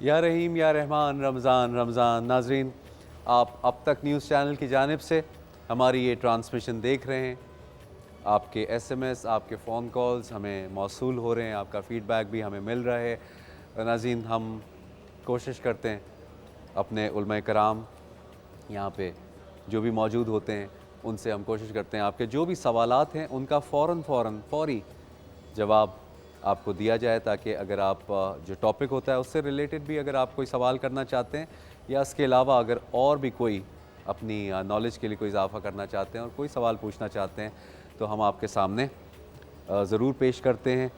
या रहीम या रहमान रमज़ान रमज़ान। नाजरीन, आप अब तक न्यूज़ चैनल की जानिब से हमारी ये ट्रांसमिशन देख रहे हैं। आपके एसएमएस, आपके फ़ोन कॉल्स हमें मौसूल हो रहे हैं, आपका फ़ीडबैक भी हमें मिल रहा है। नाज़रीन, हम कोशिश करते हैं अपने उलमा कराम यहाँ पे जो भी मौजूद होते हैं उनसे हम कोशिश करते हैं आपके जो भी सवालात हैं उनका फ़ौरी जवाब आपको दिया जाए, ताकि अगर आप जो टॉपिक होता है उससे रिलेटेड भी अगर आप कोई सवाल करना चाहते हैं या इसके अलावा अगर और भी कोई अपनी नॉलेज के लिए कोई इजाफ़ा करना चाहते हैं और कोई सवाल पूछना चाहते हैं तो हम आपके सामने ज़रूर पेश करते हैं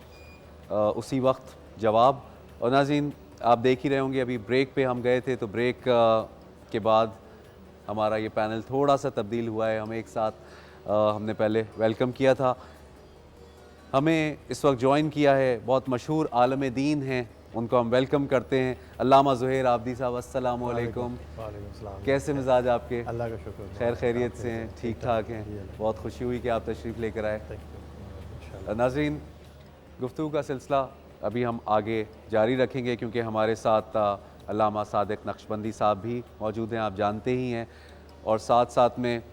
उसी वक्त जवाब। और नाज़रीन, आप देख ही रहे होंगे अभी ब्रेक पे हम गए थे, तो ब्रेक के बाद हमारा ये पैनल थोड़ा सा तब्दील हुआ है। हम एक साथ हमने पहले वेलकम किया था, हमें इस वक्त ज्वाइन किया है बहुत मशहूर आलम दीन हैं, उनको हम वेलकम करते हैं। अल्लामा ज़ुहैर आबदी साहब, अस्सलाम वालेकुम। कैसे मिजाज आपके? अल्लाह का शुक्र, खैर खैरियत से हैं, ठीक ठाक हैं? बहुत खुशी हुई कि आप तशरीफ़ लेकर आए। नाज़रीन, गुफ्तगू का सिलसिला अभी हम आगे जारी रखेंगे क्योंकि हमारे साथ अल्लामा सादिक नक्शबंदी साहब भी मौजूद हैं, आप जानते ही हैं। और साथ साथ में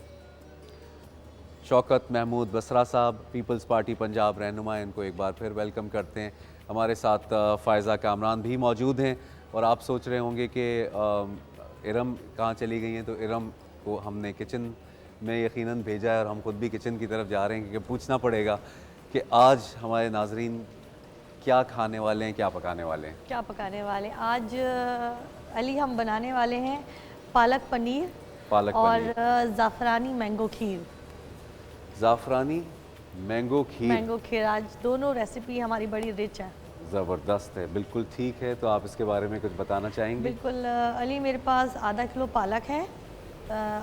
शौकत महमूद बसरा साहब, पीपल्स पार्टी पंजाब रहनुमा, इनको एक बार फिर वेलकम करते हैं। हमारे साथ फ़ायज़ा कामरान भी मौजूद हैं। और आप सोच रहे होंगे कि इरम कहाँ चली गई हैं, तो इरम को हमने किचन में यकीनन भेजा है और हम ख़ुद भी किचन की तरफ जा रहे हैं क्योंकि पूछना पड़ेगा कि आज हमारे नाजरीन क्या खाने वाले हैं, क्या पकाने वाले हैं। क्या पकाने वाले आज अली हम बनाने वाले हैं पालक पनीर और ज़ाफ़रानी मैंगो खीर। ज़ाफ़रानी मैंगो खीर आज दोनों रेसिपी हमारी बड़ी रिच है, ज़बरदस्त है। बिल्कुल ठीक है, तो आप इसके बारे में कुछ बताना चाहेंगे? बिल्कुल अली, मेरे पास आधा किलो पालक है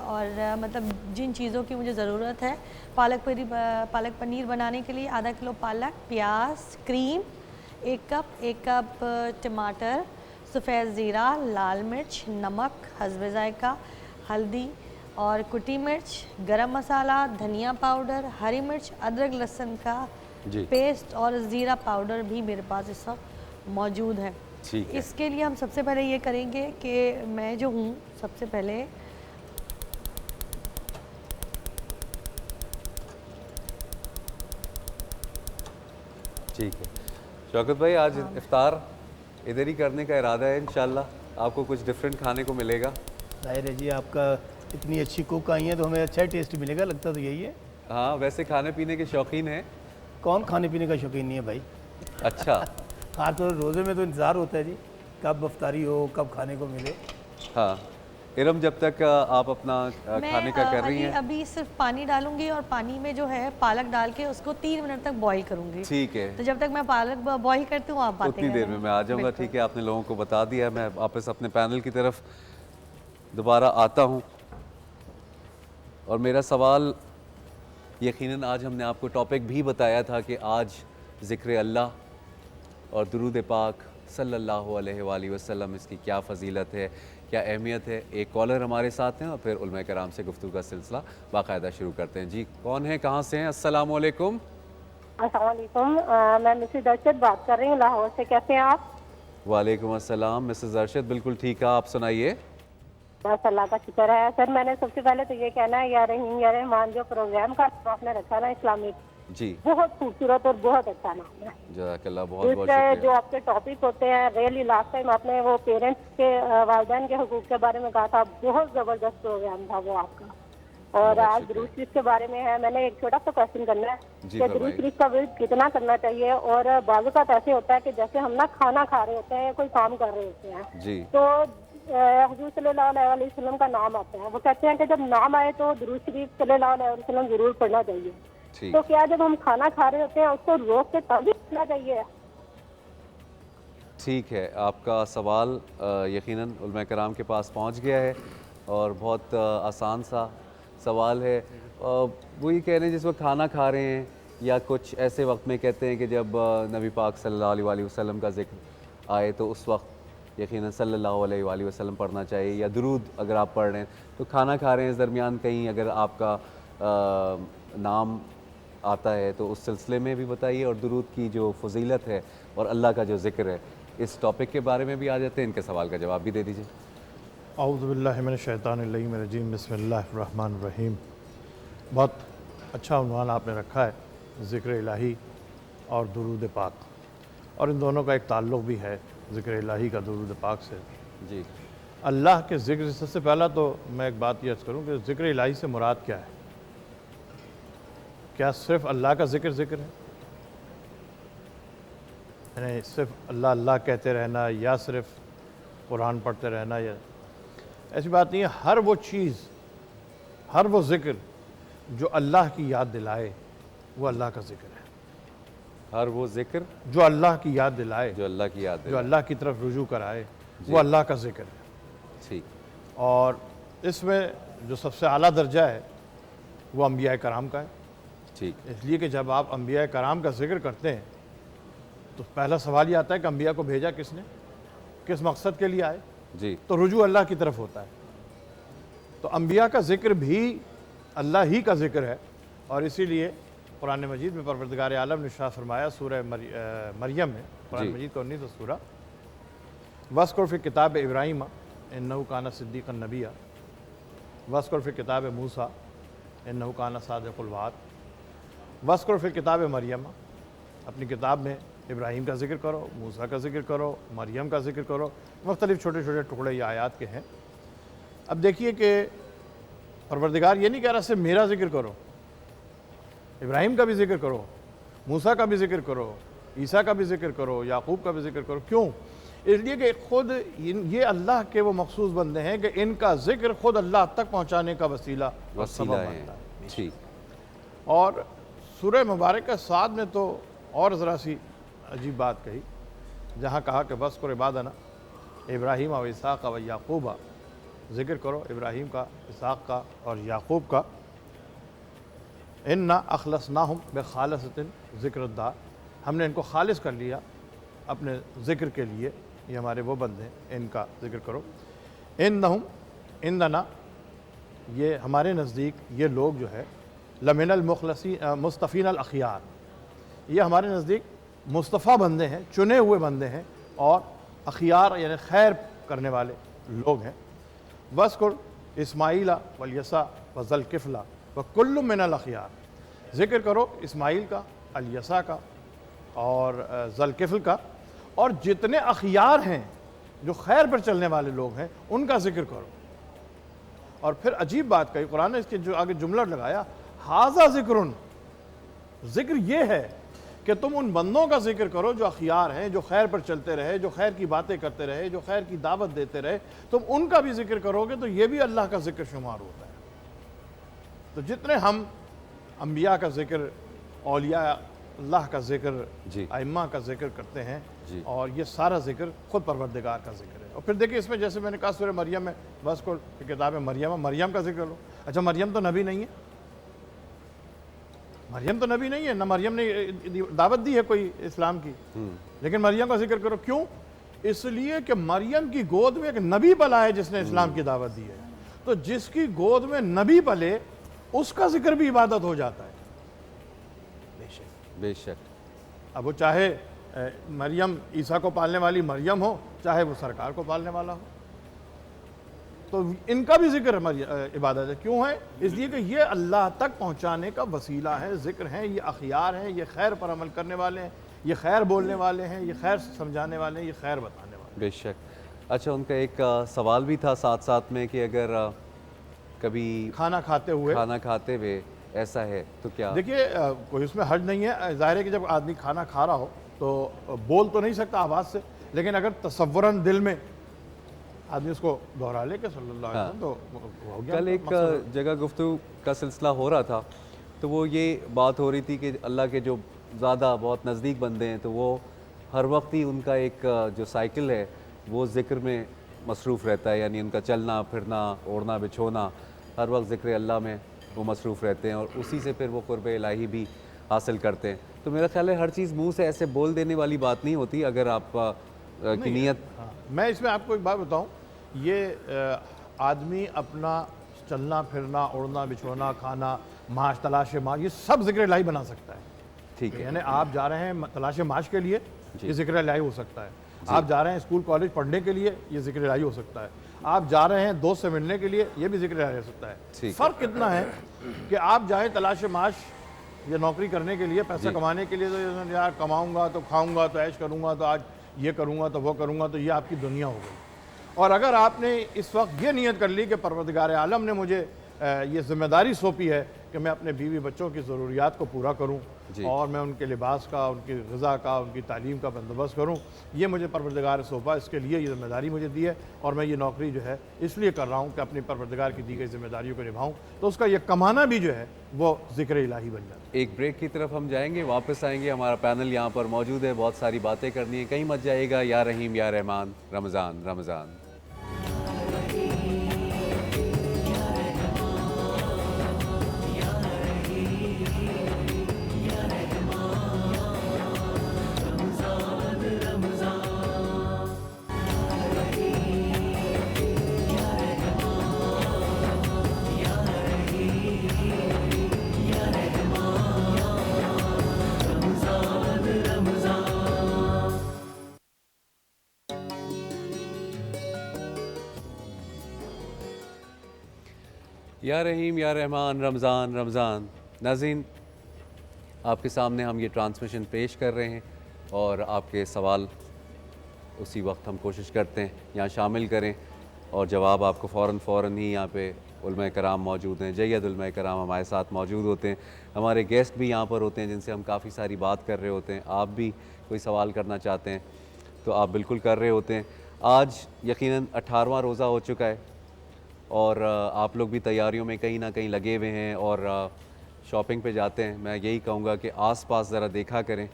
और मतलब जिन चीज़ों की मुझे ज़रूरत है पालक पनीर बनाने के लिए आधा किलो पालक, प्याज, क्रीम, एक कप टमाटर, सफ़ेद ज़ीरा, लाल मिर्च, नमक हस्ब ज़ायक़ा, हल्दी और कुटी मिर्च, गरम मसाला, धनिया पाउडर, हरी मिर्च, अदरक लहसुन का पेस्ट और ज़ीरा पाउडर भी मेरे पास इस वक्त मौजूद है। इसके लिए हम सबसे पहले ये करेंगे कि मैं जो हूँ सबसे पहले ठीक है शौकत भाई, आज इफ्तार इधर ही करने का इरादा है इंशाल्लाह। आपको कुछ डिफरेंट खाने को मिलेगा। जाहिर है जी, आपका इतनी अच्छी कुक आई है तो हमें अच्छा टेस्ट मिलेगा, लगता तो यही है। हाँ, वैसे खाने पीने के शौकीन हैं? कौन खाने पीने का शौकीन नहीं है भाई। अच्छा। हाँ, तो रोज़े में तो इंतज़ार होता है जी, कब अफ्तारी हो, कब खाने को मिले। हाँ इरम, जब तक आप अपना खाने का कर रही हैं, अभी सिर्फ पानी डालूंगी और पानी में जो है पालक डाल के उसको 3 मिनट तक बॉईल करूंगी। ठीक है, तो जब तक मैं पालक बॉईल करती हूँ आप बातें उतनी देर में मैं आ जाऊंगा। ठीक है, आपने लोगों को बता दिया। मैं वापस अपने पैनल की तरफ दोबारा आता हूँ और मेरा सवाल, यकीनन आज हमने आपको टॉपिक भी बताया था कि आज ज़िक्र अल्लाह और दुरूद पाक सल्लल्लाहु अलैहि वसल्लम, इसकी क्या फ़जीलत है, क्या अहमियत है। एक कॉलर हमारे साथ हैं और फिर उलमा कराम से गुफ्तगू का सिलसिला बाकायदा शुरू करते हैं। जी, कौन है, कहाँ से हैं? अस्सलाम वालेकुम। अस्सलाम वालेकुम, मैं मिसेस अर्शद बात कर रही हूँ लाहौर से। कैसे हैं आप? वालेकुम अस्सलाम मिसेस अर्शद, बिल्कुल ठीक है, आप सुनाइए। बस अल्लाह का शुक्र है। सर, मैंने सबसे पहले तो ये कहना है, या रहीम या रहमान जो प्रोग्राम का आपने रखा ना इस्लामिक, जी बहुत खूबसूरत और बहुत अच्छा नाम है। जज़ाकल्लाह, बहुत बहुत शुक्रिया। जो आपके टॉपिक होते हैं, रियली लास्ट टाइम आपने वो पेरेंट्स के वालिदैन के हुकूक के बारे में कहा था, बहुत जबरदस्त प्रोग्राम था वो आपका। और आज दुरूद शरीफ के बारे में है। मैंने एक छोटा सा क्वेश्चन करना है कि दुरूद शरीफ का विर्द कितना करना चाहिए। और बाज़ औक़ात ऐसे होता है कि जैसे हम ना खाना खा रहे होते हैं या कोई काम कर रहे होते हैं जी, तो हुज़ूर सल्लल्लाहु अलैहि वसल्लम का नाम आता है, वो कहते हैं कि जब नाम आए तो दुरूद शरीफ सल्लल्लाहु अलैहि वसल्लम जरूर पढ़ना चाहिए। तो क्या जब हम खाना खा रहे होते हैं उसको रोक के तभी पढ़ना चाहिए? ठीक है, आपका सवाल यकीनन उलमा कराम के पास पहुंच गया है और बहुत आसान सा सवाल है। वो ये कह रहे हैं जिस वक्त खाना खा रहे हैं या कुछ ऐसे वक्त में कहते हैं कि जब नबी पाक सल्लल्लाहु अलैहि वसल्लम का जिक्र आए तो उस वक्त यकीनन सल्लल्लाहु अलैहि वसल्लम पढ़ना चाहिए, या दुरूद अगर आप पढ़ रहे हैं तो खाना खा रहे हैं इस दरमियान कहीं अगर आपका नाम आता है तो उस सिलसिले में भी बताइए। और दुरूद की जो फजीलत है और अल्लाह का जो ज़िक्र है इस टॉपिक के बारे में भी आ जाते हैं, इनके सवाल का जवाब भी दे दीजिए। औज़ुबिल्लाहिमिनश्शैतानिर्रजीम, बिस्मिल्लाहिर्रहमानिर्रहीम। बहुत अच्छा उन्वान आपने रखा है, ज़िक्र इलाही और दुरूद पाक, और इन दोनों का एक ताल्लुक़ भी है ज़िक्र इलाही का दुरूद पाक से। जी, अल्लाह के ज़िक्र से सबसे पहला तो मैं एक बात ये अर्ज़ करूँ कि ज़िक्र इलाही से मुराद क्या है? क्या सिर्फ़ अल्लाह का ज़िक्र ज़िक्र है, यानी सिर्फ़ अल्लाह अल्लाह कहते रहना, या सिर्फ़ कुरान पढ़ते रहना, या ऐसी बात नहीं है। हर वो चीज़, हर वो ज़िक्र जो अल्लाह की याद दिलाए वो अल्लाह का ज़िक्र है। हर वो जिक्र जो अल्लाह की याद दिलाए, जो अल्लाह की याद जो दिलाए। अल्लाह की तरफ रुजू कराए, वो अल्लाह का ज़िक्र है। ठीक, और इसमें जो सबसे आला दर्जा है वो अम्बिया कराम का है, ठीक, इसलिए कि जब आप अम्बिया कराम का ज़िक्र करते हैं तो पहला सवाल ये आता है कि अम्बिया को भेजा किसने, किस मकसद के लिए आए, जी, तो रुजू अल्लाह की तरफ होता है। तो अम्बिया का ज़िक्र भी अल्लाह ही का ज़िक्र है, और इसीलिए कुरान मजीद में परवरदिगार आलम ने इरशाद फरमाया सूरह मरियम में, कुरान जी। मजीद का 19 सूरा, वस्कुर फ़ी किताब इब्राहीम इन्नहु काना सिद्दीक़न नबिय्या, वस्कुर फ़ी किताब मूसा इन्नहु काना सादिक़ुल वाद, वस्कुर फ़ी किताब मरियम, अपनी किताब में इब्राहीम का ज़िक्र करो, मूसा का ज़िक्र करो, मरियम का ज़िक्र करो। मुख्तलिफ़ छोटे छोटे टुकड़े ये आयात के हैं। अब देखिए कि परवरदिगार ये नहीं कह रहा सिर्फ मेरा ज़िक्र करो, इब्राहीम का भी ज़िक्र करो, मूसा का भी ज़िक्र करो, ईसा का भी ज़िक्र करो, याकूब का भी ज़िक्र करो। क्यों? इसलिए कि खुद ये अल्लाह के वो मखसूस बंदे हैं कि इनका ज़िक्र खुद अल्लाह तक पहुँचाने का वसीला और सबब वसीला है। बनता है। ठीक, और सूरह मुबारक के साथ में तो और ज़रा सी अजीब बात कही, जहाँ कहा कि बस कुर इबादना इब्राहीम व इसहाक़ व याकूबा, ज़िक्र करो इब्राहीम का, इसहाक़ का और याकूब का। इन्ना अखलसनाहुम बिखालिसतिन ज़िक्रद्दार, हमने इनको खालिस कर लिया अपने ज़िक्र के लिए, ये हमारे वो बंदे हैं, इनका ज़िक्र करो। इन्नहुम इंदना, ये हमारे नज़दीक ये लोग जो है, लमिनल मुस्तफ़ीन अल अखियार, ये हमारे नज़दीक मुस्तफ़ा बंदे हैं, चुने हुए बंदे हैं, और अखियार यानी खैर करने वाले लोग हैं। वस्कुर इस्माईला वल-यसा व ज़ल-किफ़ला व कुल्लु मिनल अखियार, ज़िक्र करो इस्माईल का, अल-यसा का और ज़ल-किफ़ल का, और जितने अखियार हैं जो खैर पर चलने वाले लोग हैं उनका ज़िक्र करो। और फिर अजीब बात कही कुरान ने, इसके जो आगे जुमला लगाया, हाज़ा ज़िक्रुन, ज़िक्र ये है कि तुम उन बंदों का ज़िक्र करो जो अखियार हैं, जो खैर पर चलते रहे, जो खैर की बातें करते रहे, जो खैर की दावत देते रहे, तुम उनका भी ज़िक्र करोगे तो ये भी अल्लाह का ज़िक्र शुमार होता है। तो जितने हम अम्बिया का ज़िक्र, औलिया अल्लाह का ज़िक्र, जी, आइम्मा का ज़िक्र करते हैं, जी, और ये सारा ज़िक्र खुद परवरदिगार का ज़िक्र है। और फिर देखिए इसमें जैसे मैंने कहा सूरह मरियम में, बस को किताब मरियम, मरियम का ज़िक्र लो। अच्छा, मरियम तो नबी नहीं है, मरियम तो नबी नहीं है ना, मरियम ने दावत दी है कोई इस्लाम की, लेकिन मरियम का जिक्र करो। क्यों? इसलिए कि मरियम की गोद में एक नबी पला है जिसने इस्लाम की दावत दी है। तो जिसकी गोद में नबी पले उसका जिक्र भी इबादत हो जाता है। बेशक। अब वो चाहे मरियम ईसा को पालने वाली मरियम हो, चाहे वो सरकार को पालने वाला हो, तो इनका भी जिक्र इबादत है। क्यों है? इसलिए कि ये अल्लाह तक पहुंचाने का वसीला है, जिक्र हैं, ये अखियार हैं, ये खैर पर अमल करने वाले हैं, ये खैर बोलने वाले हैं, ये खैर समझाने वाले हैं, ये खैर बताने वाले हैं। बेशक। अच्छा, उनका एक सवाल भी था साथ साथ में कि अगर कभी खाना खाते हुए ऐसा है तो क्या? देखिए कोई उसमें हर्ज नहीं है। ज़ाहिर है कि जब आदमी खाना खा रहा हो तो बोल तो नहीं सकता आवाज़ से, लेकिन अगर तसव्वुरन दिल में आदमी उसको दोहरा ले के सल्लल्लाहु अलैहि वसल्लम, तो हो गया। कल एक जगह गुफ्तगू का सिलसिला हो रहा था, तो वो ये बात हो रही थी कि अल्लाह के जो ज़्यादा बहुत नज़दीक बंदे हैं, तो वो हर वक्त ही उनका एक जो साइकिल है वो ज़िक्र में मसरूफ़ रहता है, यानी उनका चलना फिरना, ओढ़ना बिछोना, हर वक्त ज़िक्र अल्लाह में वो मसरूफ़ रहते हैं, और उसी से फिर वो क़ुर्ब इलाही भी हासिल करते हैं। तो मेरा ख्याल है हर चीज़ मुँह से ऐसे बोल देने वाली बात नहीं होती। अगर आप की नीयत। हाँ, मैं इसमें आपको एक बात बताऊँ, ये आदमी अपना चलना फिरना, ओढ़ना बिछोना, खाना, माश, तलाश माश, ये सब ज़िक्र इलाही बना सकता है। ठीक है, यानी आप जा रहे हैं तलाश माश के लिए, ये ज़िक्र इलाही हो सकता है। आप जा रहे हैं स्कूल कॉलेज पढ़ने के लिए, ये जिक्र इलाही हो सकता है। आप जा रहे हैं दोस्त से मिलने के लिए, ये भी जिक्र इलाही हो सकता ठीक है। है। फ़र्क कितना है कि आप जाएँ तलाश माश या नौकरी करने के लिए, पैसा कमाने के लिए, तो यार कमाऊँगा तो खाऊँगा तो ऐश करूँगा तो आज ये करूँगा तो वो करूँगा, तो ये आपकी दुनिया हो गई। और अगर आपने इस वक्त ये नियत कर ली कि परवरदिगार आलम ने मुझे ये जिम्मेदारी सौंपी है कि मैं अपने बीवी बच्चों की ज़रूरियात को पूरा करूं और मैं उनके लिबास का, उनकी ग़िज़ा का, उनकी तालीम का बंदोबस्त करूं, ये मुझे परवरदिगार ने सौंपा, इसके लिए ये जिम्मेदारी मुझे दी है और मैं ये नौकरी जो है इसलिए कर रहा हूँ कि अपनी परवरदिगार की दी गई जिम्मेदारियों को निभाऊँ, तो उसका ये कमाना भी जो है वो ज़िक्र इलाही बन जाता है। एक ब्रेक की तरफ हम जाएंगे, वापस आएंगे। हमारा पैनल यहाँ पर मौजूद है, बहुत सारी बातें करनी है, कहीं मत जाइएगा। या रहीम या रहमान, रमज़ान रमज़ान। या रहीम या रहमान, रमज़ान रमज़ान। नाज़रीन, आपके सामने हम ये ट्रांसमिशन पेश कर रहे हैं और आपके सवाल उसी वक्त हम कोशिश करते हैं यहाँ शामिल करें और जवाब आपको फ़ौरन ही यहाँ पे उलमा कराम मौजूद हैं, जय्यद उलमा कराम हमारे साथ मौजूद होते हैं। हमारे गेस्ट भी यहाँ पर होते हैं जिनसे हम काफ़ी सारी बात कर रहे होते हैं। आप भी कोई सवाल करना चाहते हैं तो आप बिल्कुल कर रहे होते हैं। आज यकीनन 18वां रोज़ा हो चुका है और आप लोग भी तैयारियों में कहीं ना कहीं लगे हुए हैं और शॉपिंग पे जाते हैं। मैं यही कहूँगा कि आसपास ज़रा देखा करें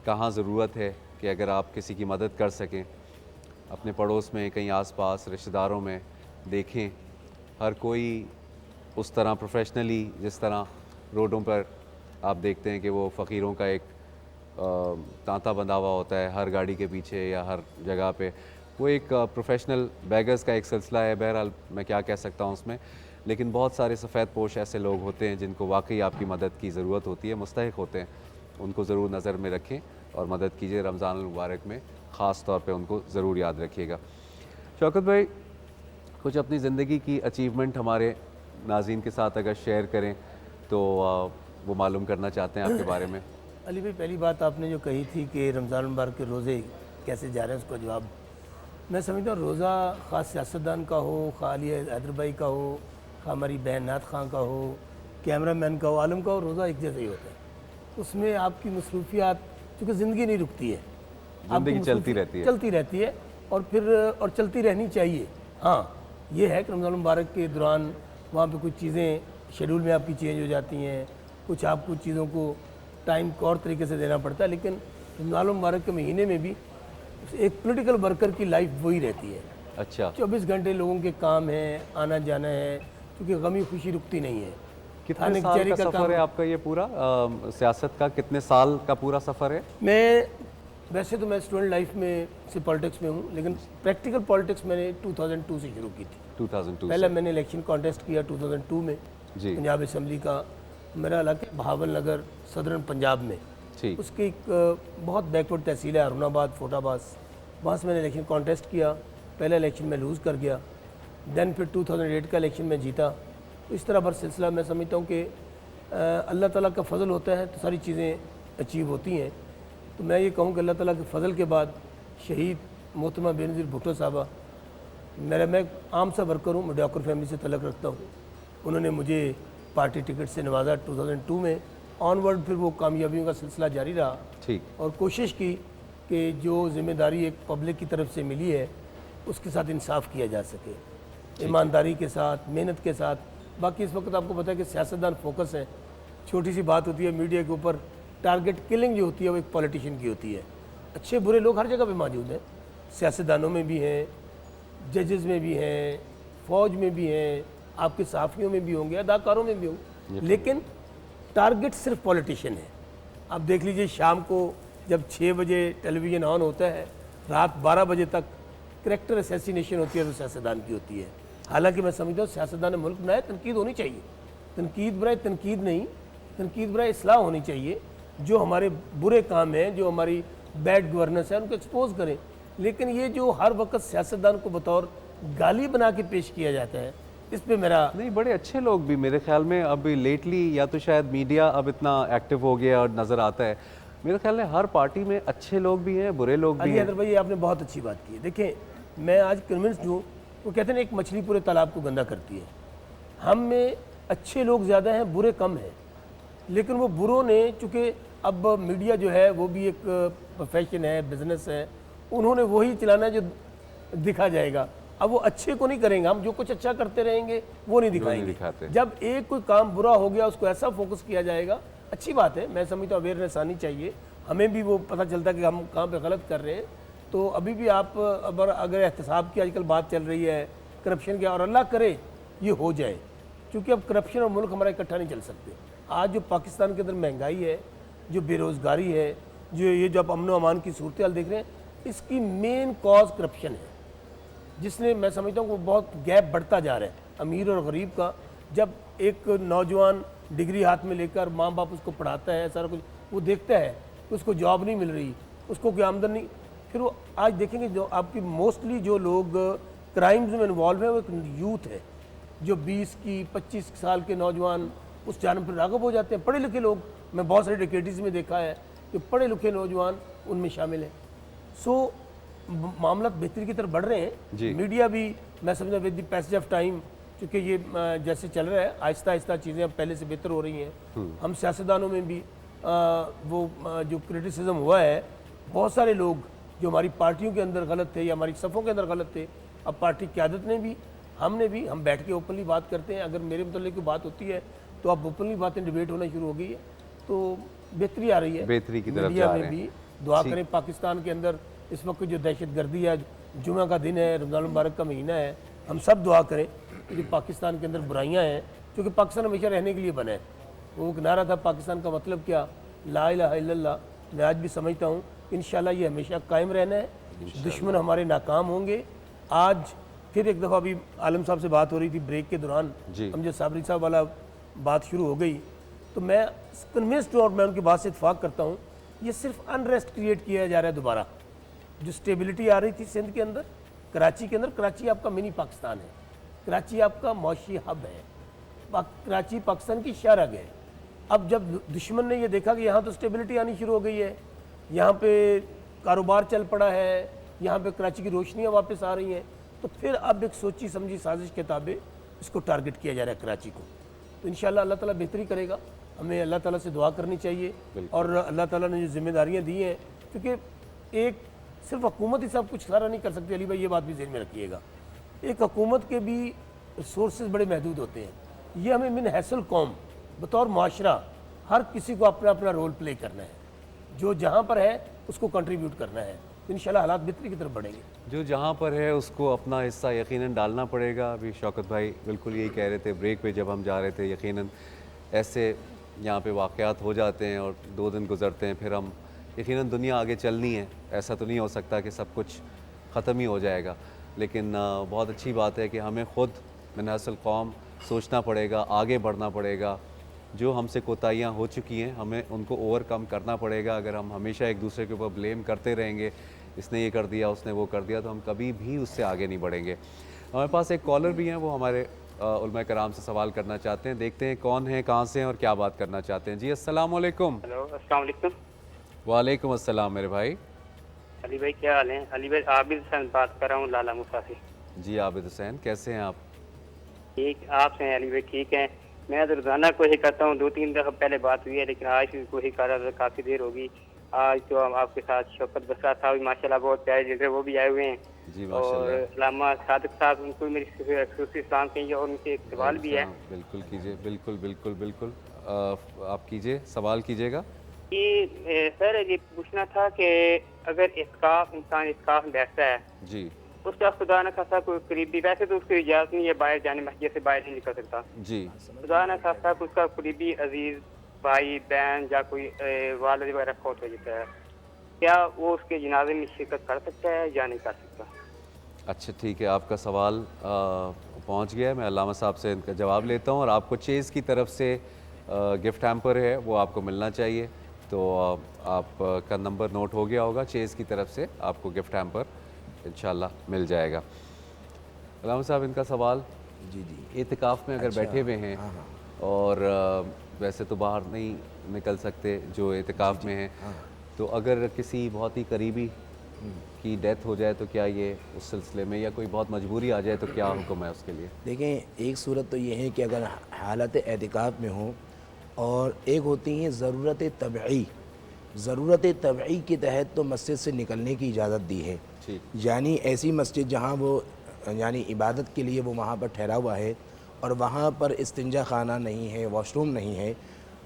कहाँ ज़रूरत है कि अगर आप किसी की मदद कर सकें, अपने पड़ोस में, कहीं आसपास रिश्तेदारों में देखें। हर कोई उस तरह प्रोफेशनली, जिस तरह रोडों पर आप देखते हैं कि वो फ़कीरों का एक तांता बंधा हुआ होता है हर गाड़ी के पीछे या हर जगह पे, वो एक प्रोफेशनल बैगर्स का एक सिलसिला है। बहरहाल मैं क्या कह सकता हूँ उसमें, लेकिन बहुत सारे सफ़ेद पोश ऐसे लोग होते हैं जिनको वाकई आपकी मदद की ज़रूरत होती है, मुस्तहिक होते हैं। उनको ज़रूर नज़र में रखें और मदद कीजिए। रमज़ान मुबारक में ख़ास तौर पे उनको ज़रूर याद रखिएगा। शौकत भाई, कुछ अपनी ज़िंदगी की अचीवमेंट हमारे नाज़रीन के साथ अगर शेयर करें तो वो मालूम करना चाहते हैं आपके बारे में। अली भाई, पहली बात आपने जो कही थी कि रमज़ान मुबारक के रोज़े कैसे जा रहे हैं, उसका जवाब मैं समझता हूँ रोज़ा ख़ास सियासतदान का हो, खाली हैदर भाई का हो, हमारी बहन नात खां का हो, कैमरा मैन का हो, आलम का हो, रोज़ा एक जैसा ही होता है। उसमें आपकी मसरूफियात, चूँकि ज़िंदगी नहीं रुकती है, ज़िंदगी चलती रहती है और फिर चलती रहनी चाहिए। हाँ, ये है कि रमज़ान मुबारक के दौरान वहाँ पे कुछ चीज़ें शेड्यूल में आपकी चेंज हो जाती हैं, कुछ आपको चीज़ों को टाइम को और तरीके से देना पड़ता है, लेकिन रमज़ान मुबारक के महीने में भी एक पॉलिटिकल वर्कर की लाइफ वही रहती है। अच्छा, 24 घंटे लोगों के काम है, आना जाना है, क्योंकि गमी खुशी रुकती नहीं है। कितने साल का सफ़र है आपका ये पूरा सियासत का? कितने साल का पूरा सफ़र है? मैं वैसे तो मैं स्टूडेंट लाइफ में से पॉलिटिक्स में हूँ, लेकिन प्रैक्टिकल पॉलिटिक्स मैंने 2002 से शुरू की थी। 2002 पहले मैंने इलेक्शन कॉन्टेस्ट किया 2002 में जी। पंजाब असम्बली का। मेरा इलाका बहावल नगर सदरन पंजाब में, ठीक। उसकी एक बहुत बैकवर्ड तहसील है हारूनाबाद, फोटाबास, वहाँ से मैंने इलेक्शन कॉन्टेस्ट किया। पहला इलेक्शन में लूज़ कर गया, दैन फिर 2008 का इलेक्शन में जीता। तो इस तरह भर सिलसिला मैं समझता हूँ कि अल्लाह ताला का फ़ज़ल होता है तो सारी चीज़ें अचीव होती हैं। तो मैं ये कहूँ कि अल्लाह ताला के फ़ज़ल के बाद शहीद मोहतरमा बेनज़ीर भुट्टो साहबा, मैं आम सा वर्कर हूँ, मीडियाकर फैमिली से तल्लुक़ रखता हूँ। उन्होंने मुझे पार्टी टिकट से नवाजा 2002 में। ऑनवर्ड फिर वो कामयाबियों का सिलसिला जारी रहा, ठीक। और कोशिश की कि जो ज़िम्मेदारी एक पब्लिक की तरफ से मिली है उसके साथ इंसाफ किया जा सके, ईमानदारी के साथ, मेहनत के साथ। बाकी इस वक्त आपको पता है कि सियासतदान फोकस है, छोटी सी बात होती है मीडिया के ऊपर, टारगेट किलिंग जो होती है वो एक पॉलिटिशियन की होती है। अच्छे बुरे लोग हर जगह पे मौजूद हैं, सियासतदानों में भी हैं, जजेस में भी हैं, फ़ौज में भी हैं, आपके सहाफ़ियों में भी होंगे, अदाकारों में भी होंगे, लेकिन टारगेट सिर्फ पॉलिटिशियन है। आप देख लीजिए शाम को जब 6 बजे टेलीविज़न ऑन होता है, रात 12 बजे तक करैक्टर असैसिनेशन होती है तो सियासतदान की होती है। हालांकि मैं समझता हूँ सियासतदान ने मुल्क बनाया, तनकीद होनी चाहिए, तनकीद बनाए तनकीद नहीं, तनकीद बनाए इस्लाह होनी चाहिए। जो हमारे बुरे काम हैं, जो हमारी बैड गवर्नेंस है, उनको एक्सपोज करें। लेकिन ये जो हर वक्त सियासतदान को बतौर गाली बना के पेश किया जाता है, इस पे मेरा नहीं, बड़े अच्छे लोग भी मेरे ख्याल में अभी लेटली, या तो शायद मीडिया अब इतना एक्टिव हो गया और नज़र आता है, मेरे ख्याल में हर पार्टी में अच्छे लोग भी हैं, बुरे लोग भी अली हैं। हैदर भाई, आपने बहुत अच्छी बात की है। देखें, मैं आज कन्विंस्ड हूँ, वो कहते हैं ना, एक मछली पूरे तालाब को गंदा करती है। हम में अच्छे लोग ज़्यादा हैं, बुरे कम हैं, लेकिन वो बुरों ने, चूँकि अब मीडिया जो है वो भी एक प्रोफेशन है, बिजनेस है, उन्होंने वही चलाना है जो दिखा जाएगा। अब वो अच्छे को नहीं करेंगे, हम जो कुछ अच्छा करते रहेंगे वो नहीं दिखाएंगे। दिखाते। जब एक कोई काम बुरा हो गया उसको ऐसा फोकस किया जाएगा, अच्छी बात है, मैं समझता हूँ अवेयरनेस आनी चाहिए, हमें भी वो पता चलता है कि हम कहाँ पे गलत कर रहे हैं। तो अभी भी आप अगर एहतसाब की आजकल बात चल रही है, करप्शन की, और अल्लाह करे ये हो जाए, क्योंकि अब करप्शन और मुल्क हमारा इकट्ठा नहीं चल सकते। आज जो पाकिस्तान के अंदर महंगाई है, जो बेरोज़गारी है, जो आप अमन व अमान की सूरत हाल देख रहे हैं, इसकी मेन कॉज करप्शन है, जिसने, मैं समझता हूँ, वो बहुत गैप बढ़ता जा रहा है अमीर और गरीब का। जब एक नौजवान डिग्री हाथ में लेकर माँ बाप उसको पढ़ाता है, सारा कुछ वो देखता है कि उसको जॉब नहीं मिल रही, उसको कोई आमदन नहीं, फिर वो आज देखेंगे जो आपकी मोस्टली जो लोग क्राइम्स में इन्वॉल्व है वो एक यूथ है, जो 20 की 25 साल के नौजवान उस जानब पर राग़िब हो जाते हैं। पढ़े लिखे लोग, मैं बहुत सारी डिकेटीज़ में देखा है कि पढ़े लिखे नौजवान उनमें शामिल हैं। सो मामला बेहतरी की तरफ बढ़ रहे हैं। मीडिया भी, मैं समझता with the passage of time, क्योंकि ये जैसे चल रहा है, आहिस्ता आहिस्ता चीज़ें अब पहले से बेहतर हो रही हैं। हम सियासतदानों में भी जो क्रिटिसिज्म हुआ है, बहुत सारे लोग जो हमारी पार्टियों के अंदर गलत थे या हमारी सफ़ों के अंदर गलत थे, अब पार्टी क़यादत ने भी, हमने भी, हम बैठ के ओपनली बात करते हैं। अगर मेरे मतलब कोई बात होती है तो अब ओपनली बातें डिबेट होना शुरू हो गई है, तो बेहतरी आ रही है। बेहतरी की तरफ मीडिया जा में रहे भी दुआ करें। पाकिस्तान के अंदर इस वक्त जो दहशतगर्दी है, जुमा का दिन है, रमज़ान मुबारक का महीना है, हम सब दुआ करें कि जो पाकिस्तान के अंदर बुराइयां हैं, क्योंकि पाकिस्तान हमेशा रहने के लिए बना है। वो एक नारा था पाकिस्तान का मतलब क्या, ला इलाहा इल्लल्लाह। मैं आज भी समझता हूँ इंशाल्लाह ये हमेशा कायम रहना है, दुश्मन हमारे नाकाम होंगे। आज फिर एक दफ़ा अभी आलम साहब से बात हो रही थी ब्रेक के दौरान, हम जो साबरी साहब वाला बात शुरू हो गई, तो मैं कन्विंस्ड हूँ और मैं उनकी बात से इत्फाक करता हूँ, ये सिर्फ अनरेस्ट क्रिएट किया जा रहा है दोबारा। जो स्टेबिलिटी आ रही थी सिंध के अंदर, कराची के अंदर, कराची आपका मिनी पाकिस्तान है, कराची आपका मौशी हब है, कराची पाकिस्तान की शाहराह है। अब जब दुश्मन ने ये देखा कि यहाँ तो स्टेबिलिटी आनी शुरू हो गई है, यहाँ पे कारोबार चल पड़ा है, यहाँ पे कराची की रोशनियाँ वापस आ रही हैं, तो फिर अब एक सोची समझी साजिश के ताबे इसको टारगेट किया जा रहा है कराची को। तो इंशाल्लाह अल्लाह ताला बेहतरी करेगा। हमें अल्लाह ताला से दुआ करनी चाहिए और अल्लाह ताला ने जो जिम्मेदारियाँ दी हैं, क्योंकि एक सिर्फ हुकूमत ही सब कुछ सारा नहीं कर सकती। अली भाई ये बात भी ज़हन में रखिएगा, एक हुकूमत के भी रिसोर्सेज बड़े महदूद होते हैं। ये हमें मिन हैसल कौम बतौर माशरा हर किसी को अपना अपना रोल प्ले करना है, जो जहाँ पर है उसको कंट्रीब्यूट करना है, तो इंशाल्लाह हालात बेहतरी की तरफ बढ़ेंगे। जो जहाँ पर है उसको अपना हिस्सा यकीनन डालना पड़ेगा। अभी शौकत भाई बिल्कुल यही कह रहे थे ब्रेक पे जब हम जा रहे थे, यकीनन ऐसे यहाँ पे वाक़यात हो जाते हैं और 2 दिन गुजरते हैं, फिर हम यकीनन दुनिया आगे चलनी है, ऐसा तो नहीं हो सकता कि सब कुछ ख़त्म ही हो जाएगा। लेकिन बहुत अच्छी बात है कि हमें ख़ुद मिन असल कौम सोचना पड़ेगा, आगे बढ़ना पड़ेगा। जो हमसे कोताहियाँ हो चुकी हैं हमें उनको ओवरकम करना पड़ेगा। अगर हम हमेशा एक दूसरे के ऊपर ब्लेम करते रहेंगे, इसने ये कर दिया, उसने वो कर दिया, तो हम कभी भी उससे आगे नहीं बढ़ेंगे। हमारे पास एक कॉलर भी हैं, वो हमारे उलमा कराम से सवाल करना चाहते हैं। देखते हैं कौन है, कहाँ से हैं और क्या बात करना चाहते हैं। जी अस्सलाम वालेकुम। हेलो अस्सलाम वालेकुम। वालेकुम अस्सलाम मेरे भाई। अली भाई क्या हाल है? अली भाई आबिद हुसैन बात कर रहा हूँ लाला मुसा से। जी आबिद हुसैन, कैसे हैं आप? ठीक, आप हैं अली भाई? ठीक है। मैं तो रोज़ाना कोशिश करता हूँ, 2-3 दफ़ा पहले बात हुई है, लेकिन आज भी कोशिश कर रहा था, काफ़ी देर होगी। आज तो आपके साथ शौकत बसरा साहब माशाल्लाह बहुत प्यारे जगह वो भी आए हुए हैं, जी और अल्लामा सादिक साहब, उनको मेरी खुसूसी सलाम कहिए और उनसे एक सवाल भी है। बिल्कुल कीजिए, बिल्कुल बिल्कुल बिल्कुल आप कीजिए, सवाल कीजिएगा। कि सर ये पूछना था कि अगर इस्काफ इंसान इस्काफ बैठता है जी, उसका खुदा न खासा कोई करीबी, वैसे तो उसकी इजाज़त नहीं है बाहर जाने, मस्जिद से बाहर नहीं निकल सकता, जी, खुदा न खासा उसका करीबी अजीज भाई बहन या कोई वालिद वगैरह फौत हो जाता है, क्या वो उसके जनाजे में शिरकत कर सकता है या नहीं कर सकता? अच्छा ठीक है, आपका सवाल पहुंच गया है। मैं अल्लामा साहब से इनका जवाब लेता हूं। और आपको चेज़ की तरफ से गिफ्ट हैम्पर है, वो आपको मिलना चाहिए। तो आपका नंबर नोट हो गया होगा, चेज़ की तरफ से आपको गिफ्ट हैम्पर इंशाल्लाह मिल जाएगा। अलामा साहब, इनका सवाल, जी जी। एतिकाफ़ में अगर बैठे हुए हैं और वैसे तो बाहर नहीं निकल सकते जो एतिकाफ़ में हैं, तो अगर किसी बहुत ही करीबी की डेथ हो जाए तो क्या ये उस सिलसिले में, या कोई बहुत मजबूरी आ जाए तो क्या हुक्म है उसके लिए? देखें, एक सूरत तो ये है कि अगर हालत एतिकाफ़ में हो, और एक होती है ज़रूरत तबई। ज़रूरत तबई के तहत तो मस्जिद से निकलने की इजाज़त दी है, यानी ऐसी मस्जिद जहाँ वो यानी इबादत के लिए वो वहाँ पर ठहरा हुआ है और वहाँ पर इस्तिंजा खाना नहीं है, वॉशरूम नहीं है,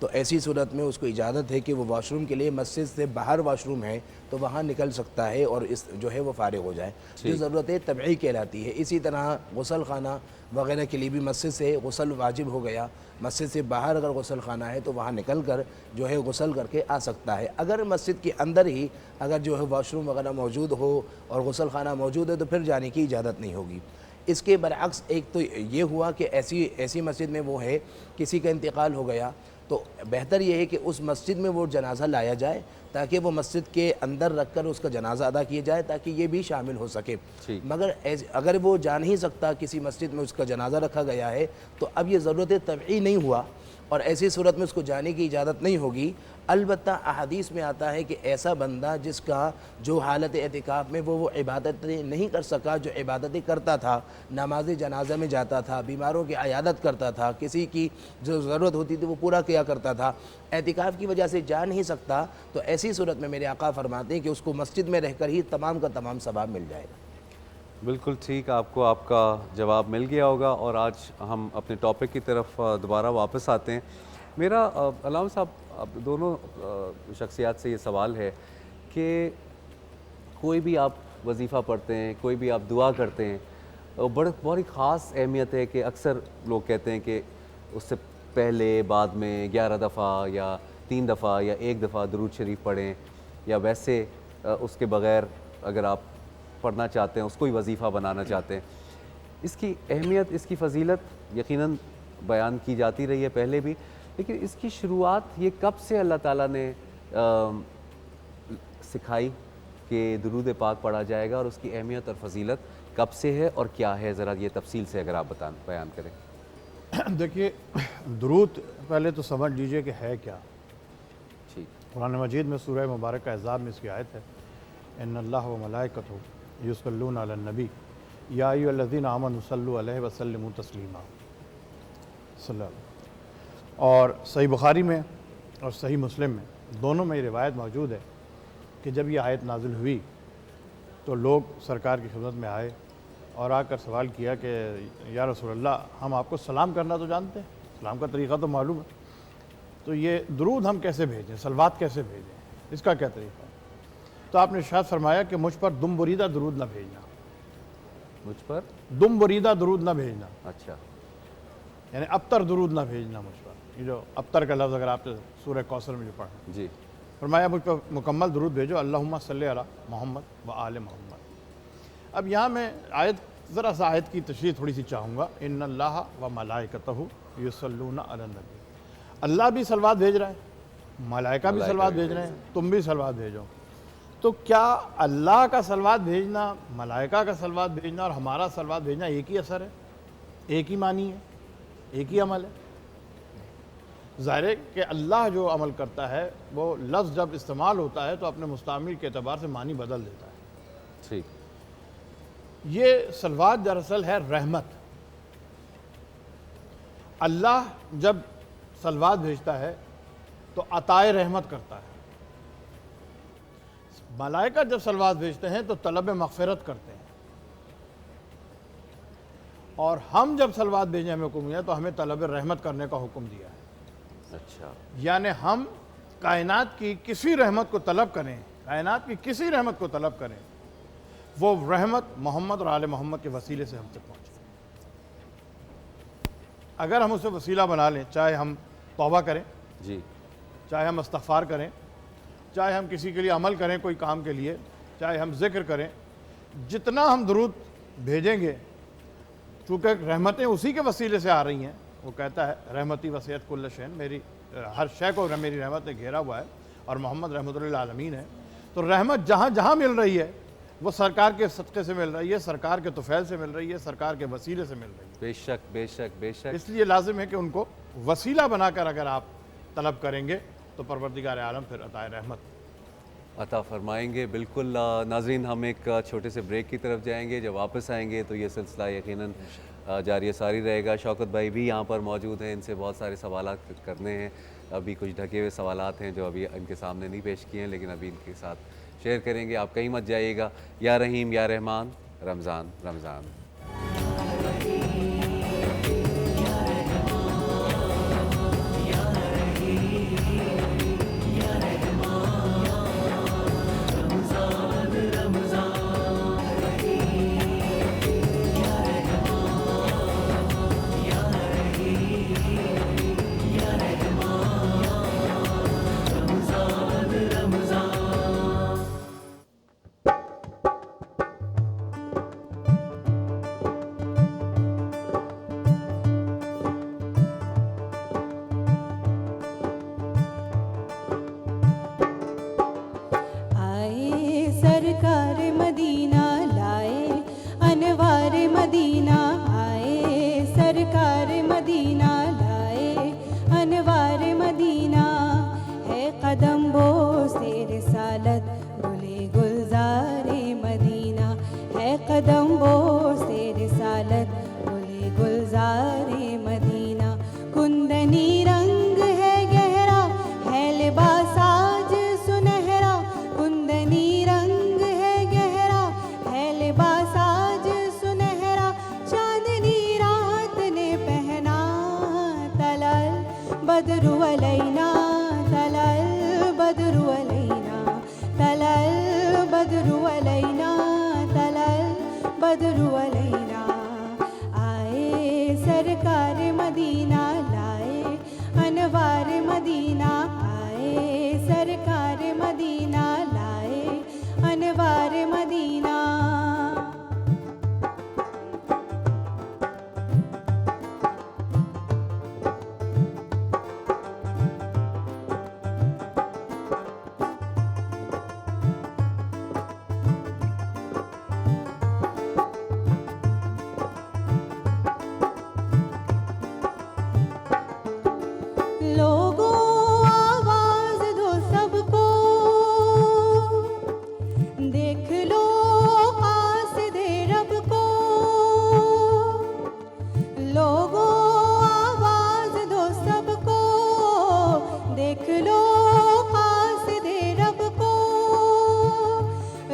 तो ऐसी सूरत में उसको इजाज़त है कि वो वॉशरूम के लिए मस्जिद से बाहर वॉशरूम है तो वहाँ निकल सकता है और इस जो है वो फ़ारिग हो जाए, जो ज़रूरत तबई कहलाती है। इसी तरह गुसल खाना वगैरह के लिए भी मस्जिद से गुसल वाजिब हो गया, मस्जिद से बाहर अगर गुसल खाना है तो वहाँ निकल कर जो है गुसल करके आ सकता है। अगर मस्जिद के अंदर ही अगर जो है वॉशरूम वगैरह मौजूद हो और गुसल खाना मौजूद है तो फिर जाने की इजाज़त नहीं होगी। इसके बरअक्स एक तो ये हुआ कि ऐसी मस्जिद में वो है, किसी का इंतकाल हो गया, तो बेहतर ये है कि उस मस्जिद में वो जनाजा लाया जाए ताकि वो मस्जिद के अंदर रख कर उसका जनाजा अदा किया जाए ताकि ये भी शामिल हो सके। मगर अगर वो जा नहीं सकता, किसी मस्जिद में उसका जनाजा रखा गया है, तो अब ये ज़रूरत तबई नहीं हुआ और ऐसी सूरत में उसको जाने की इजाज़त नहीं होगी। अलबत्ता अहादीस में आता है कि ऐसा बंदा जिसका जो हालत एतिकाफ़ में वो इबादतें नहीं कर सका, जो इबादतें करता था, नमाज जनाजा में जाता था, बीमारों की अयादत करता था, किसी की जो ज़रूरत होती थी वो पूरा किया करता था, एतिकाफ़ की वजह से जा नहीं सकता, तो ऐसी सूरत में मेरे आका फरमाते हैं कि उसको मस्जिद में रहकर ही तमाम का तमाम सवाब मिल जाएगा। बिल्कुल ठीक, आपको आपका जवाब मिल गया होगा और आज हम अपने टॉपिक की तरफ दोबारा वापस आते हैं। मेरा अलामा साहब, अब दोनों शख्सियात से ये सवाल है कि कोई भी आप वजीफ़ा पढ़ते हैं, कोई भी आप दुआ करते हैं, बड़ी ख़ास अहमियत है कि अक्सर लोग कहते हैं कि उससे पहले बाद में 11 दफ़ा या 3 दफ़ा या 1 दफ़ा दुरूद शरीफ पढ़ें, या वैसे उसके बग़ैर अगर आप पढ़ना चाहते हैं, उसको ही वजीफ़ा बनाना चाहते हैं। इसकी अहमियत, इसकी फ़जीलत यकीनन बयान की जाती रही है पहले भी, लेकिन इसकी शुरुआत ये कब से अल्लाह ताला ने सिखाई कि दुरूद पाक पढ़ा जाएगा, और उसकी अहमियत और फ़जीलत कब से है और क्या है, ज़रा ये तफसील से अगर आप बयान करें। देखिए, दुरूद पहले तो समझ लीजिए कि है क्या। ठीक, कुरान मजीद में सूरह मुबारक का अहज़ाब में इसकी आयत है, इन्नल्लाह व मलाइकतहु युसल्लूना अलन नबी या अय्युहल्लज़ीना आमनू सल्लू अलैहि व सल्लिमू तस्लीमा। और सही बुखारी में और सही मुस्लिम में दोनों में रिवायत मौजूद है कि जब ये आयत नाजिल हुई तो लोग सरकार की खिदमत में आए और आकर सवाल किया कि या रसूलल्लाह, हम आपको सलाम करना तो जानते हैं, सलाम का तरीक़ा तो मालूम है, तो ये दुरूद हम कैसे भेजें, सलवात कैसे भेजें, इसका क्या तरीक़ा है? तो आपने इरशाद फरमाया कि मुझ पर दुम बुरीदा दुरूद ना भेजना। मुझ पर दुम बुरीदा दुरूद ना भेजना, अच्छा, यानी अबतर दुरूद ना भेजना मुझ पर। ये जो अबतर का लफ्ज़ अगर आपने सूरह कौसर में जो पढ़ा, जी, फरमाया मुझ पर मुकम्मल दुरूद भेजो, अल्लाहुम्मा सल्ली अला मोहम्मद व आले मोहम्मद। अब यहाँ मैं आयत, ज़रा सा आयत की तशरीह थोड़ी सी चाहूँगा। इन्नल्लाह व मलाइकतहु युसल्लूना अलन नबी, अल्लाह भी सलवात भेज रहा है, मलाइका भी सलवात भेज रहे हैं, तुम भी सलवात भेजो। तो क्या अल्लाह का सलवात भेजना, मलाइका का सलवात भेजना और हमारा सलवात भेजना एक ही असर है, एक ही मानी है, एक ही अमल है? ज़ाहिर है कि अल्लाह जो अमल करता है वो लफ्ज़ जब इस्तेमाल होता है तो अपने मुस्तामिल के एतबार से मानी बदल देता है। ठीक, ये सलवात दरअसल है रहमत। अल्लाह जब सलवात भेजता है तो अताए रहमत करता है, मलाइका जब सलवात भेजते हैं तो तलब मग़फ़िरत करते हैं, और हम जब सलवात भेजने हमें हुक्म दिया तो हमें तलब रहमत करने का हुक्म दिया है। अच्छा, यानी हम कायनात की किसी रहमत को तलब करें, कायनात की किसी रहमत को तलब करें, वो रहमत मोहम्मद और आले मोहम्मद के वसीले से हम तक पहुँचे। अगर हम उसे वसीला बना लें, चाहे हम तौबा करें, जी, चाहे हम इस्तग़फ़ार करें, चाहे हम किसी के लिए अमल करें कोई काम के लिए, चाहे हम ज़िक्र करें, जितना हम दुरूद भेजेंगे, चूँकि रहमतें उसी के वसीले से आ रही हैं, वो कहता है रहमती वसीयत कुल्ल शैन, मेरी हर शय को मेरी रहमत ने घेरा हुआ है और मोहम्मद रहमतुल लिल आलमीन है। तो रहमत जहाँ जहाँ मिल रही है, वो सरकार के सदक़े से मिल रही है, सरकार के तुफ़ैल से मिल रही है, सरकार के वसीले से मिल रही है। बेशक बेशक बेशक। इसलिए लाजिम है कि उनको वसीला बनाकर अगर आप तलब करेंगे तो परवरदिगार आलम फिर अताए रहमत अता फरमाएंगे। बिल्कुल नाज़रीन, हम एक छोटे से ब्रेक की तरफ जाएंगे। जब वापस आएंगे तो ये सिलसिला यकीनन जारी सारी रहेगा। शौकत भाई भी यहाँ पर मौजूद हैं, इनसे बहुत सारे सवालात करने हैं। अभी कुछ ढके हुए सवालात हैं जो अभी इनके सामने नहीं पेश किए हैं, लेकिन अभी इनके साथ शेयर करेंगे। आप कहीं मत जाइएगा। या रहीम या रहमान, रमज़ान रमज़ान। सरकार मदीना लाए, अनवार मदीना आए। सरकार मदीना लाए, अनवार मदीना है कदम बो से रिसालत गुले गुलजारे मदीना है कदम बो से रिसालत गुले गुलजारे मदीना। कुंदनी रंग है गहरा, है लिबास आज सुनहरा। कुंदनी रंग है गहरा, है लिबास आज सुनहरा। चांदनी रात ने पहना, तलल बदरु अलैना, तलल बदरु अलैना, तलल बदरु अलैना, तलल बदरु अलैना। आए सरकार मदीना लाए, अनवार मदीना आए। सरकार मदीना लाए, अनवार मदीना। लोगों आवाज दो सबको, देख लो कासिदे रब को। लोगों आवाज दो सबको, देख लो कासिदे रब को।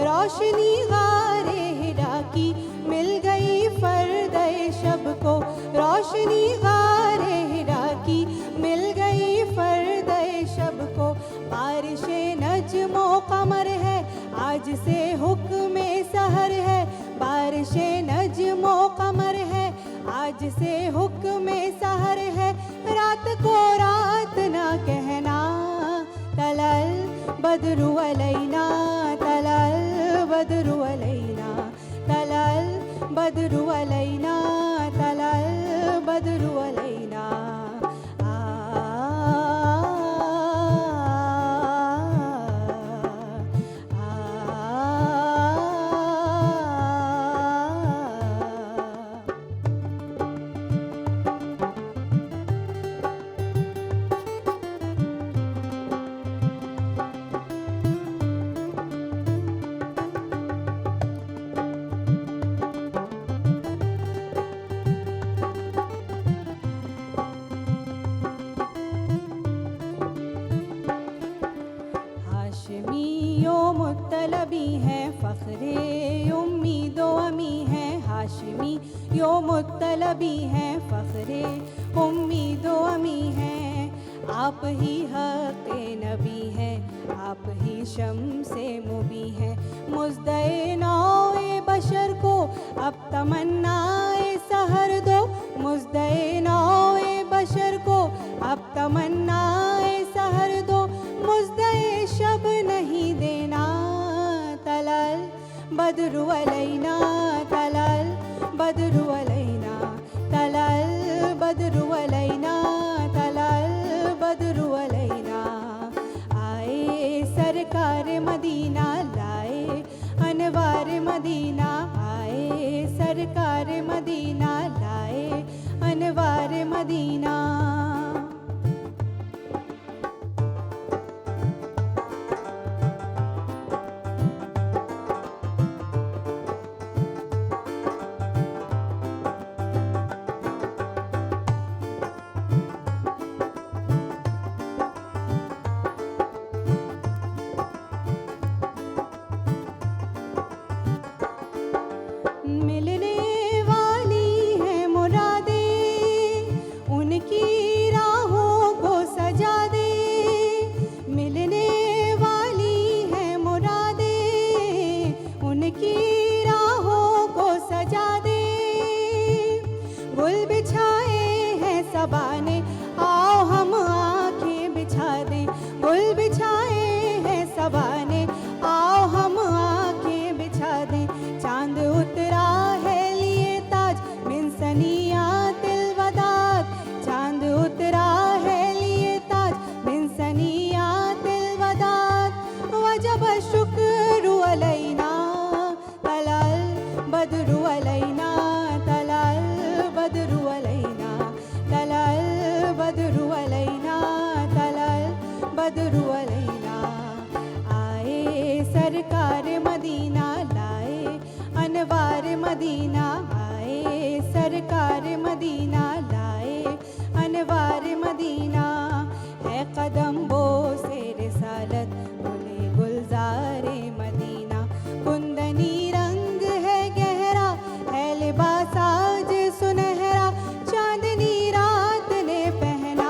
रोशनी गारे हिरा की मिल गई फर्दे शब को। रोशनी गारे हिरा की मिल गई फर्दे शब को। बारिशे नजमो कमर है, आज से हुक्म सहर है। बारिशे नजमो कमर है, आज से हुक्म सहर है। रात को रात ना कहना, तलल बदरु अलैना, तलल बदरु अलैना, तलल बदरु अलैना, तलल बदरु अलैना। हाशमियो मुत्तलबी हैं, फ़ख्रे उम्मीदो अमी हैं। हाशमी यो मुत्तलबी हैं, फ़ख्रे उम्मीदो अमी हैं। आप ही हक़ नबी हैं, आप ही शम्से मुबी हैं। मुज़्दए नौए बशर को अब तमन्नाए सहर दो। मुज़्दए नौए बशर को अब तमन्नाए सहर दो। मुज़्दए शब नहीं देना, तलल बदरु अलैना, तलल बदरु अलैना, तलल बदरु अलैना, तलल बदरु अलैना। आए सरकार मदीना लाए, अनवार अनवार मदीना लाए, अनवार मदीना आए, सरकार मदीना लाए, अनवार मदीना है कदम बो से रिसालत गुले गुलजारे मदीना। कुंदनी रंग है गहरा, है लिबास आज सुनहरा, चांदनी रात ने पहना,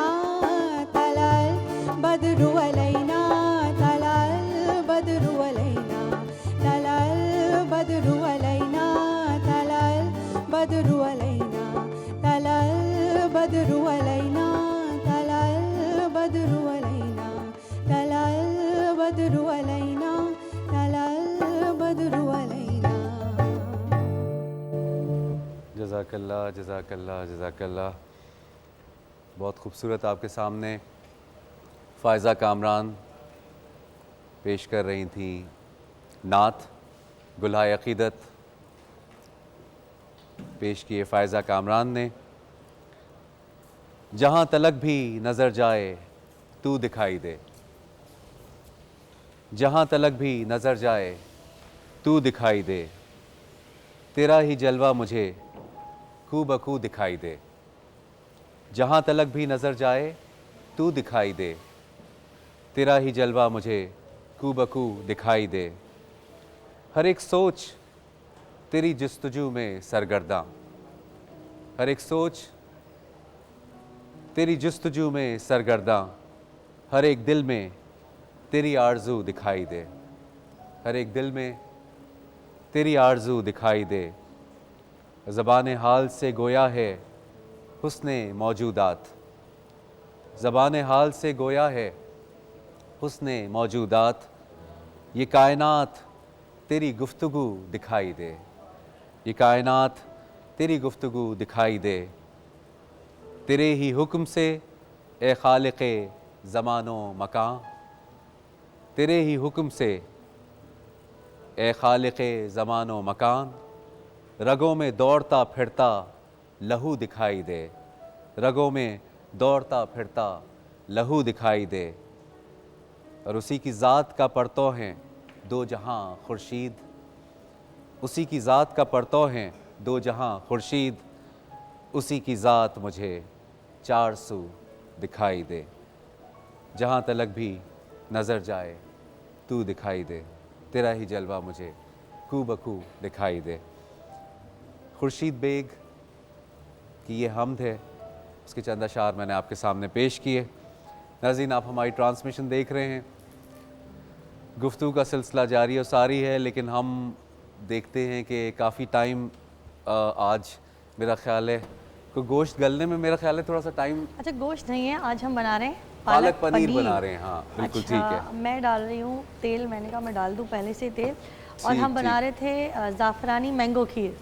तलाल बदरु अलैना, तलाल बदरु अलैना, तलाल बदरु अलैना, तलाल बदरु अलैना, तलाल बदरु अलैना, तलाल बदरु अलैना, तलाल बदरु अलैना, तलाल बदरु अलैना। जज़ाकल्लाह जज़ाकल्लाह जज़ाकल्लाह। बहुत खूबसूरत आपके सामने फ़ायज़ा कामरान पेश कर रही थी नात, गुलहाए अक़ीदत पेश किए फ़ायज़ा कामरान ने। जहाँ तलक भी नज़र जाए तू दिखाई दे, जहाँ तलक भी नज़र जाए तू दिखाई दे, तेरा ही जलवा मुझे कू बकू दिखाई दे। जहाँ तलक भी नज़र जाए तू दिखाई दे, तेरा ही जलवा मुझे कू बकू दिखाई दे। हर एक सोच तेरी जस्तजू में सरगर्दां, हर एक सोच तेरी जस्तजू में सरगर्दां, हर एक दिल में तेरी आरज़ू दिखाई दे, हर एक दिल में तेरी आरज़ू दिखाई दे। ज़बान हाल से गोया है हुस्ने मौजूदात, ज़बान हाल से गोया है हुस्ने मौजूदात, ये कायनात तेरी गुफ्तगू दिखाई दे, ये कायनात तेरी गुफ्तगू दिखाई दे। तेरे ही हुक्म से ए खालिक़े ज़मानो मकान, तेरे ही हुक्म से ए खालिक़े ज़मानो मकान, रगों में दौड़ता फिरता लहू दिखाई दे, रगों में दौड़ता फिरता लहू दिखाई दे। और उसी की ज़ात का परतो हैं दो जहां खुर्शीद, उसी की ज़ात का परतो हैं दो जहां खुर्शीद, उसी की ज़ात मुझे चार सू दिखाई दे। जहाँ तलक भी नज़र जाए तू दिखाई दे, तेरा ही जलवा मुझे कू बकू दिखाई दे। खुर्शीद बेग की ये हमद है, उसके चंद अशार मैंने आपके सामने पेश किए। नाज़रीन, आप हमारी ट्रांसमिशन देख रहे हैं, गुफ्तगू का सिलसिला जारी और सारी है, लेकिन हम देखते हैं कि काफ़ी टाइम आज मेरा ख्याल है कोई गोश्त गलने में मेरा ख्याल है थोड़ा सा टाइम। अच्छा, गोश्त नहीं है, आज हम बना रहे हैं पालक पनीर बना रहे हैं। हाँ बिल्कुल अच्छा, ठीक है। मैं डाल रही हूँ तेल, मैंने कहा मैं डाल दूँ पहले से तेल। और ठीक, हम बना ठीक। रहे थे ज़ाफ़रानी मैंगो खीर।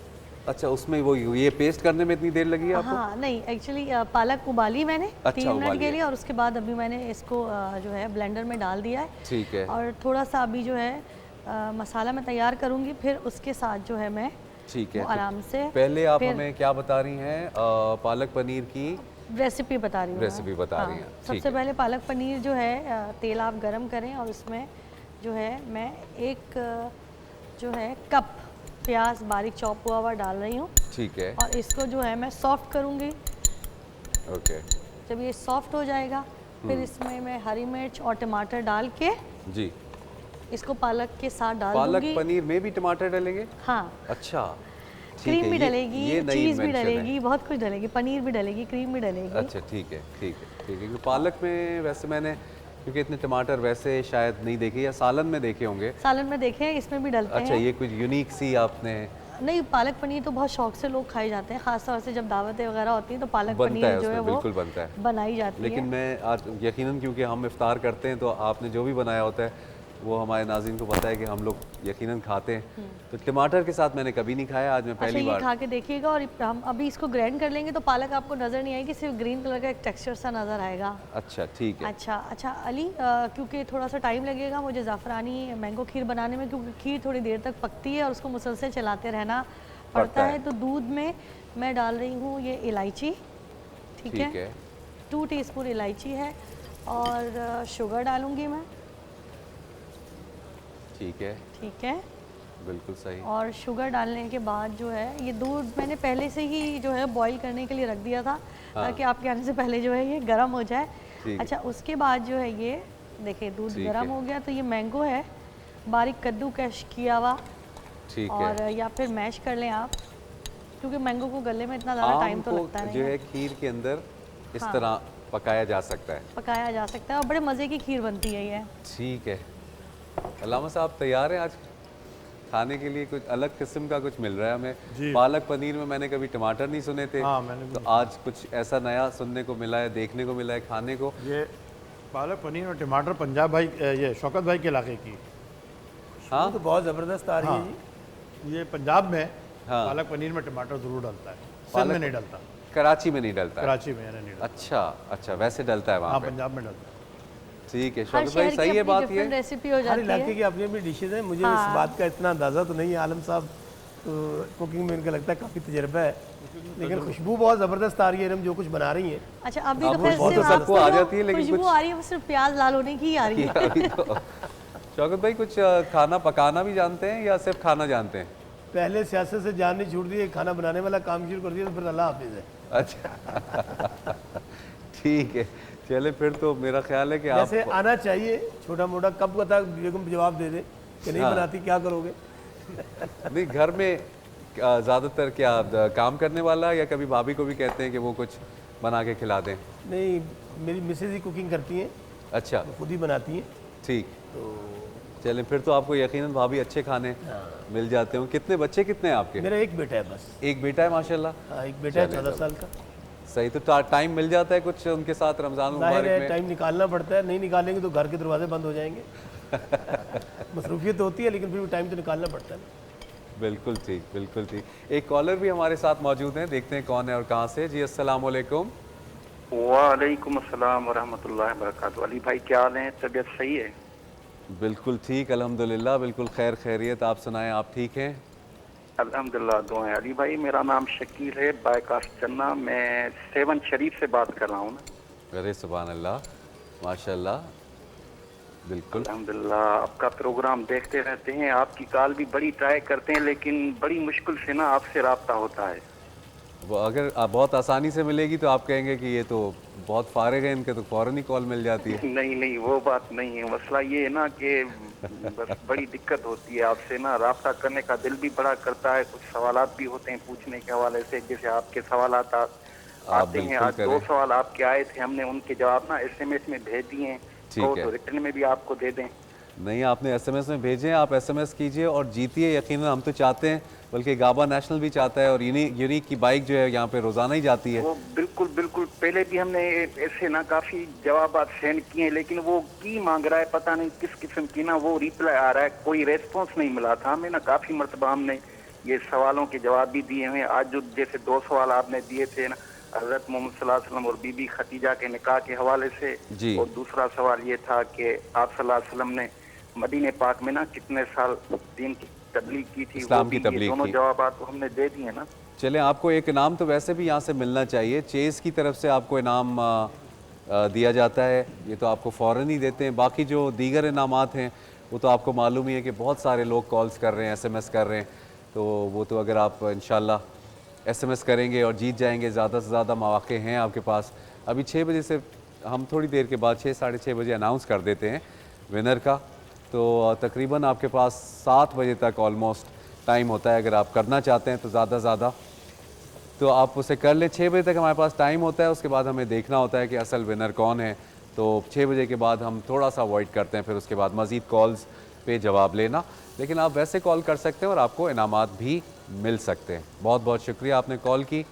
अच्छा, उसमें वो ये पेस्ट करने में इतनी देर लगी है आपको? हाँ नहीं, एक्चुअली पालक उबाली मैंने अच्छा, 3 मिनट उबाली के है। लिए, और उसके बाद अभी मैंने इसको जो है ब्लेंडर में डाल दिया है। ठीक है। और थोड़ा सा अभी जो है मसाला मैं तैयार करूँगी, फिर उसके साथ जो है मैं ठीक है, वो तो आराम से पहले आप फिर हमें क्या बता रही हैं? पालक पनीर की रेसिपी बता रही हूँ। रेसिपी बता रही हैं। ठीक सबसे है। पहले पालक पनीर जो है तेल आप गरम करें, और उसमें जो है मैं एक जो है कप प्याज बारीक चॉप हुआ हुआ डाल रही हूँ। ठीक है। और इसको जो है मैं सॉफ्ट करूँगी। ओके। जब ये सॉफ्ट हो जाएगा, फिर इसमें मैं हरी मिर्च और टमाटर डाल के जी, इसको पालक के साथ डाल पालक दूंगी। पनीर में भी टमाटर डालेंगे? हाँ, अच्छा, ठीक क्रीम है, भी ये डलेगी, नई चीज़ भी invention है। डलेगी, बहुत कुछ डलेगी, पनीर भी डलेगी, क्रीम भी डलेगी। अच्छा ठीक है, ठीक है, ठीक है। क्योंकि पालक में वैसे मैंने क्योंकि इतने टमाटर वैसे शायद नहीं देखे, या सालन में देखे होंगे। सालन में देखे हैं, इसमें भी डलते अच्छा, हैं। ये कुछ यूनिक सी आपने नहीं, पालक पनीर तो बहुत शौक से लोग खाए जाते हैं, खासतौर से जब दावतें वगैरह होती हैं तो पालक बनता पनीर है जो है उसमें, वो बिल्कुल बनता है। बनाई जाती लेकिन है। मैं आज यकीनन, क्योंकि हम इफ्तार करते हैं तो आपने जो भी बनाया होता है वो हमारे नाज़रीन को पता है कि हम लोग यकीनन खाते हैं। तो टमाटर के साथ मैंने कभी नहीं खाया, आज मैं अच्छा, पहली ये बार। खा के देखिएगा। और हम अभी इसको ग्राइंड कर लेंगे तो पालक आपको नज़र नहीं आएगी, सिर्फ ग्रीन कलर का एक टेक्सचर सा नज़र आएगा। अच्छा ठीक है। अच्छा अच्छा अली, क्योंकि थोड़ा सा टाइम लगेगा मुझे ज़ाफ़रानी मैंगो खीर बनाने में, क्योंकि खीर थोड़ी देर तक पकती है और उसको मुसलसल चलाते रहना पड़ता है। तो दूध में मैं डाल रही हूँ ये इलायची, ठीक है, 2 टीस्पून इलायची है, और शुगर डालूंगी मैं। ठीक है। ठीक है। बिल्कुल सही। और शुगर डालने के बाद जो है ये दूध मैंने पहले से ही जो है बॉईल करने के लिए रख दिया था ताकि आपके आने से पहले जो है ये गर्म हो जाए। ठीक है। अच्छा, उसके बाद जो है ये देखिए दूध ठीक गर्म है। हो गया तो ये मैंगो है बारीक कद्दूकश किया हुआ, ठीक और है। या फिर मैश कर लें आप, क्योंकि मैंगो को गलने में इतना ज़्यादा टाइम आम तो को लगता नहीं जो है। है खीर के अंदर इस हाँ। तरह पकाया जा सकता है। पकाया जा सकता है और बड़े मज़े की खीर बनती है ये। ठीक है। अल्लामा साहब तैयार हैं आज खाने के लिए? कुछ अलग किस्म का कुछ मिल रहा है हमें। जी। पालक पनीर में मैंने कभी टमाटर नहीं सुने थे। हाँ, मैंने भी तो आज कुछ ऐसा नया सुनने को मिला है, देखने को मिला है खाने को। ये पालक पनीर और टमाटर पंजाब भाई, ये शौकत भाई के इलाके की। हाँ तो बहुत ज़बरदस्त आ रही है हाँ। जी। ये पंजाब में हाँ। पालक पनीर में टमाटर ज़रूर डलता है, सिंध में नहीं डलता, कराची में नहीं डलता है। कराची में यानी नहीं डलता। अच्छा अच्छा, वैसे डलता है वहाँ हाँ, पे। पंजाब में डलता है। ठीक है हर शौकत भाई, शहर सही की है अपनी बात ये। डिफरेंट रेसिपी हो हर जाती इलाके है। की अपनी अपनी डिशेज हैं। मुझे हाँ। इस बात का इतना अंदाज़ा तो नहीं है। आलम साहब तो कुकिंग में इनका लगता है काफ़ी तजर्बा है, लेकिन खुशबू बहुत ज़बरदस्त आ रही है हम जो कुछ बना रही हैं। अच्छा, अभी अब तो वो फिर बहुत सिर्फ तो सबको आ आपको जो जाती है, लेकिन खुशबू कुछ- आ रही है वो सिर्फ प्याज लाल होने की ही आ रही है। अभी तो शौकत भाई कुछ खाना पकाना भी जानते हैं या सिर्फ खाना जानते हैं? पहले सियासत से जान नहीं छूट दी, खाना बनाने वाला काम शुरू कर दिया तो फिर अल्लाह हाफिज़ है। अच्छा ठीक है, चले फिर तो मेरा ख्याल है कि आप जैसे आना चाहिए छोटा मोटा, कब पता बेगम जवाब दे दे कि नहीं हाँ। बनाती क्या करोगे। नहीं घर में ज़्यादातर क्या काम करने वाला, या कभी भाभी को भी कहते हैं कि वो कुछ बना के खिला दें? नहीं, मेरी मिसेज ही कुकिंग करती हैं, अच्छा खुद ही बनाती हैं। ठीक। चलें फिर तो आपको यकीनन भाभी अच्छे खाने मिल जाते हो। कितने बच्चे कितने हैं आपके? मेरा एक बेटा है बस। एक बेटा है माशाल्लाह। हाँ, एक बेटा है चलें 14 तो। साल का। सही। तो टाइम मिल जाता है कुछ उनके साथ रमज़ान जाहिर मुबारक है में? टाइम निकालना पड़ता है, नहीं निकालेंगे तो घर के दरवाजे बंद हो जाएंगे। मसरूफियत तो होती है लेकिन फिर भी टाइम तो निकालना पड़ता है। बिल्कुल ठीक, बिल्कुल ठीक। एक कॉलर भी हमारे साथ मौजूद हैं, देखते हैं कौन है और कहाँ से। जी अस्सलाम वालेकुम। वालेकुम अस्सलाम वरहमतुल्लाहि वबरकातुहू। अली भाई क्या हाल है, तबीयत सही है? बिल्कुल ठीक अल्हम्दुलिल्लाह, बिल्कुल खैर खैरियत। आप सुनाएं, आप ठीक हैं? अल्हम्दुलिल्लाह दुआएं। अली भाई मेरा नाम शकील है, बायकास्ट चन्ना, मैं सेवन शरीफ से बात कर रहा हूँ ना। अरे सुभान अल्लाह, माशाल्लाह। बिल्कुल अल्हम्दुलिल्लाह आपका प्रोग्राम देखते रहते हैं, आपकी कॉल भी बड़ी ट्राई करते हैं लेकिन बड़ी मुश्किल से ना आपसे रब्ता होता है। वो अगर बहुत आसानी से मिलेगी तो आप कहेंगे कि ये तो बहुत फारिग है, इनके तो फ़ौरन ही कॉल मिल जाती है। नहीं नहीं वो बात नहीं है, मसला ये है ना कि बस बड़ी दिक्कत होती है आपसे ना, रब्ता करने का दिल भी बड़ा करता है, कुछ सवालात भी होते हैं पूछने के हवाले से, जैसे आपके सवालात आते हैं। बिल्कुल आज करें। 2 सवाल आपके आए थे, हमने उनके जवाब ना SMS में भेज दिए हैं, ठीक तो है। रिटर्न में भी आपको दे दें। नहीं, आपने SMS में भेजे हैं, आप SMS कीजिए और जीतिए। यकीनन हम तो चाहते हैं, बल्कि गाबा नेशनल भी चाहता है, और यूनिक की बाइक जो है यहाँ पे रोज़ाना ही जाती है। वो बिल्कुल बिल्कुल, पहले भी हमने ऐसे ना काफ़ी जवाब सेंड किए हैं, लेकिन वो की मांग रहा है, पता नहीं किस किस्म की ना वो रिप्लाई आ रहा है, कोई रेस्पॉन्स नहीं मिला था हमें ना। काफ़ी मरतबा हमने ये सवालों के जवाब भी दिए हैं। आज जो जैसे 2 सवाल आपने दिए थे ना, हज़रत मोहम्मद सल्लल्लाहु अलैहि वसल्लम और बीबी खदीजा के निकाह के हवाले से, जी। और दूसरा सवाल ये था कि आप सल्लल्लाहु अलैहि वसल्लम ने मदीने पाक में ना कितने साल दीन की तबलीग की थी, इस्लाम वो की भी ये तबलीग दोनों की। जवाब आपको हमने दे दिए ना। चलें, आपको एक इनाम तो वैसे भी यहाँ से मिलना चाहिए, चेज़ की तरफ से आपको इनाम दिया जाता है, ये तो आपको फ़ौरन ही देते हैं। बाकी जो दीगर इनामात हैं वो तो आपको मालूम ही है कि बहुत सारे लोग कॉल्स कर रहे हैं, SMS कर रहे हैं, तो वो तो अगर आप इंशाल्लाह SMS करेंगे और जीत जाएंगे, ज़्यादा से ज़्यादा मौक़े हैं आपके पास। अभी 6 बजे से हम थोड़ी देर के बाद 6 साढ़े 6 बजे अनाउंस कर देते हैं विनर का, तो तकरीबन आपके पास 7 बजे तक ऑलमोस्ट टाइम होता है। अगर आप करना चाहते हैं तो ज़्यादा तो आप उसे कर लें। 6 बजे तक हमारे पास टाइम होता है, उसके बाद हमें देखना होता है कि असल विनर कौन है, तो 6 बजे के बाद हम थोड़ा सा अवॉइड करते हैं, फिर उसके बाद मज़ीद कॉल्स पे जवाब लेना। लेकिन आप वैसे कॉल कर सकते हैं और आपको इनामात भी मिल सकते हैं। बहुत बहुत शुक्रिया आपने कॉल की।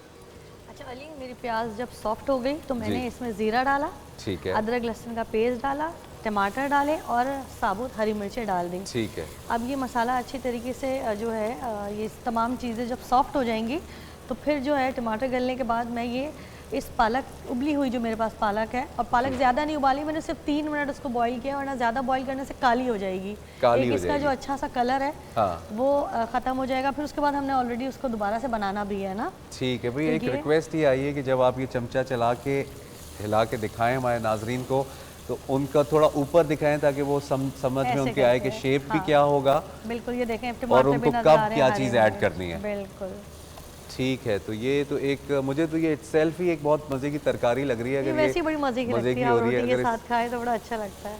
अच्छा अली, मेरी प्याज जब सॉफ्ट हो गई तो मैंने इसमें ज़ीरा डाला, ठीक है, अदरक लहसुन का पेस्ट डाला, टमाटर डाले और साबुत हरी मिर्चें डाल दी। ठीक है। अब ये मसाला अच्छी तरीके से जो है ये तमाम चीज़ें जब सॉफ्ट हो जाएंगी तो फिर जो है टमाटर गलने के बाद मैं ये इस पालक उबली हुई जो मेरे पास पालक है, और पालक ज़्यादा नहीं उबाली मैंने, सिर्फ 3 मिनट उसको बॉईल किया, वरना ज़्यादा बॉईल करने से काली हो जाएगी। एक इसका जो अच्छा सा कलर है वो ख़त्म हो जाएगा। फिर उसके बाद हमने ऑलरेडी उसको दोबारा से बनाना भी है ना। ठीक है भाई, एक रिक्वेस्ट ही आई है कि जब आप ये चमचा चला के हिला के दिखाएं हमारे नाजरीन को, तो उनका थोड़ा ऊपर दिखाएं ताकि वो समझ में ऐसे उनके आए कि करके, शेप भी हाँ। क्या होगा बिल्कुल, ये देखें और टमाटर भी उनको नज़र कब आ रहे क्या हैं, चीज़ हरे ऐड मिर्च। करनी है। बिल्कुल, ठीक है, तो ये तो एक मुझे तो ये इटसेल्फ ही एक बहुत मज़े की तरकारी लग रही है। ये अगर वैसे ही बड़ी मज़े की लगती है, हो और रही है रोटी के अगर साथ खाए तो बड़ा अच्छा लगता है।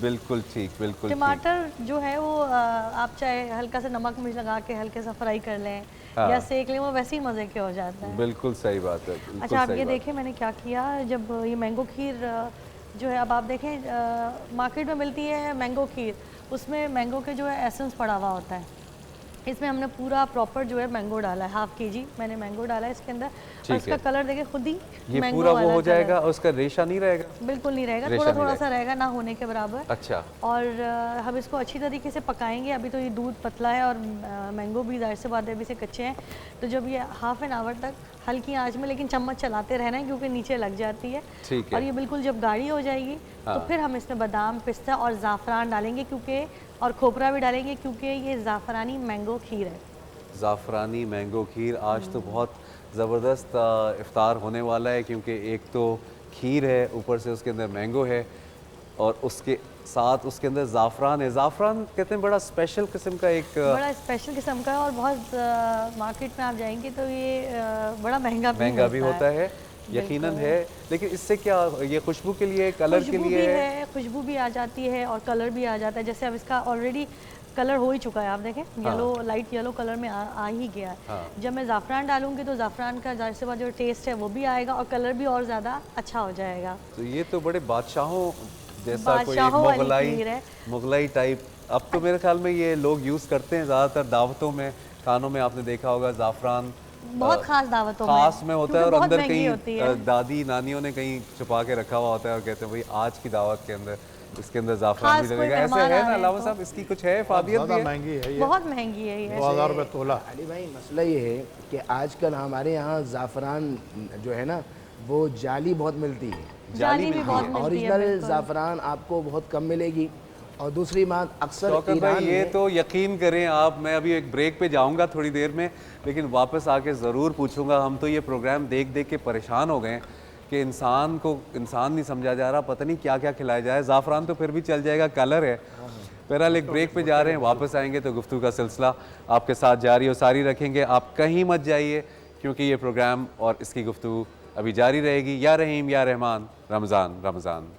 बिल्कुल ठीक, बिल्कुल ठीक। टमाटर जो है वो आप चाहे हल्का सा नमक मिर्च लगा के हल्के सा फ्राई कर लें हाँ। या सेक लें, वो वैसे ही मज़े के हो जाता है। बिल्कुल सही बात है, बिल्कुल अच्छा, आप सही ये बात। देखें मैंने क्या किया, जब ये मैंगो खीर जो है, अब आप देखें मार्केट में मिलती है मैंगो खीर, उसमें मैंगो के जो है एसेंस पड़ा हुआ होता है। इसमें हमने पूरा प्रॉपर जो है मैंगो डाला है, हाफ केजी मैंने मैंगो डाला है इसके अंदर, और ठीक इसका है। कलर देखें खुद ही ये मैंगो पूरा वो वाला हो कलर। जाएगा और उसका रेशा नहीं रहेगा? बिल्कुल नहीं रहेगा, रेशा थोड़ा नहीं थोड़ा सा रहेगा। रहेगा, ना होने के बराबर। अच्छा। और हम इसको अच्छी तरीके से पकाएंगे। अभी तो ये दूध पतला है और मैंगो भी जाहिर से बात है अभी से कच्चे हैं, तो जब ये हाफ एन आवर तक हल्की आंच में, लेकिन चम्मच चलाते रहना है क्योंकि नीचे लग जाती है। ठीक है। और ये बिल्कुल जब गाढ़ी हो जाएगी तो हाँ। फिर हम इसमें बादाम, पिस्ता और ज़ाफ़रान डालेंगे, क्योंकि और खोपरा भी डालेंगे, क्योंकि ये ज़ाफ़रानी मैंगो खीर है। ज़ाफ़रानी मैंगो खीर, आज तो बहुत ज़बरदस्त इफ़्तार होने वाला है, क्योंकि एक तो खीर है, ऊपर से उसके अंदर मैंगो है और उसके साथ उसके अंदर ज़ाफ़रान है। ज़ाफ़रान कहते हैं बड़ा स्पेशल किस्म का एक बड़ा स्पेशल किस्म का है, और बहुत मार्केट में आप जाएंगे तो ये बड़ा महंगा भी होता है, यकीनन है। लेकिन इससे क्या, ये खुशबू के लिए, कलर के खुशबू लिए भी है, खुशबू भी आ जाती है और कलर भी आ जाता है। जैसे अब इसका ऑलरेडी कलर हो ही चुका है, आप देखें येलो, लाइट येलो कलर में आ ही गया है। हाँ। जब मैं ज़ाफ़रान डालूंगी तो ज़ाफ़रान का जाहिर सी बात जो टेस्ट है वो भी आएगा और कलर भी और ज़्यादा अच्छा हो जाएगा। तो ये तो बड़े बादशाहों जैसा कोई बादशाहों वाली खीर है। मुगलाई टाइप। अब तो मेरे ख्याल में ये लोग यूज़ करते हैं ज़्यादातर दावतों में, खानों में। आपने देखा होगा ज़ाफ़रान बहुत खास दावतों में खास में होता है, और क्योंकि बहुत अंदर महंगी होती है। कहीं दादी नानियों ने कहीं छुपा के रखा हुआ होता है और कहते हैं भाई आज की दावत के अंदर इसके अंदर ज़ाफ़रान भी खास कोई डलेगा। ऐसे मेहमान है आ ना रहे हैं अलावा तो। साहब, इसकी कुछ है फादियत भी ज़्यादा है? महंगी है ये, बहुत महंगी है ये। 2000 रुपये तोला। अली भाई मसला ये है कि आजकल हमारे यहाँ ज़ाफ़रान जो है ना वो जाली बहुत मिलती है। जाली भी बहुत मिलती है। ओरिजिनल बिल्कुल। ज़ाफ़रान आपको बहुत कम मिलेगी। और दूसरी बात, अक्सर शौकत ईरान भाई ये में तो यकीन करें आप, मैं अभी एक ब्रेक पे जाऊंगा थोड़ी देर में, लेकिन वापस आके ज़रूर पूछूंगा। हम तो ये प्रोग्राम देख देख के परेशान हो गए हैं कि इंसान को इंसान नहीं समझा जा रहा, पता नहीं क्या क्या खिलाया जाए। ज़ाफ़रान तो फिर भी चल जाएगा, कलर है। बहरहाल एक ब्रेक पे जा रहे हैं, वापस आएंगे तो गुफ्तगू का सिलसिला आपके साथ जारी और सारी रखेंगे। आप कहीं मत जाइए, क्योंकि ये प्रोग्राम और इसकी गुफ्तगू अभी जारी रहेगी। या रहीम या रहमान, रमज़ान रमज़ान।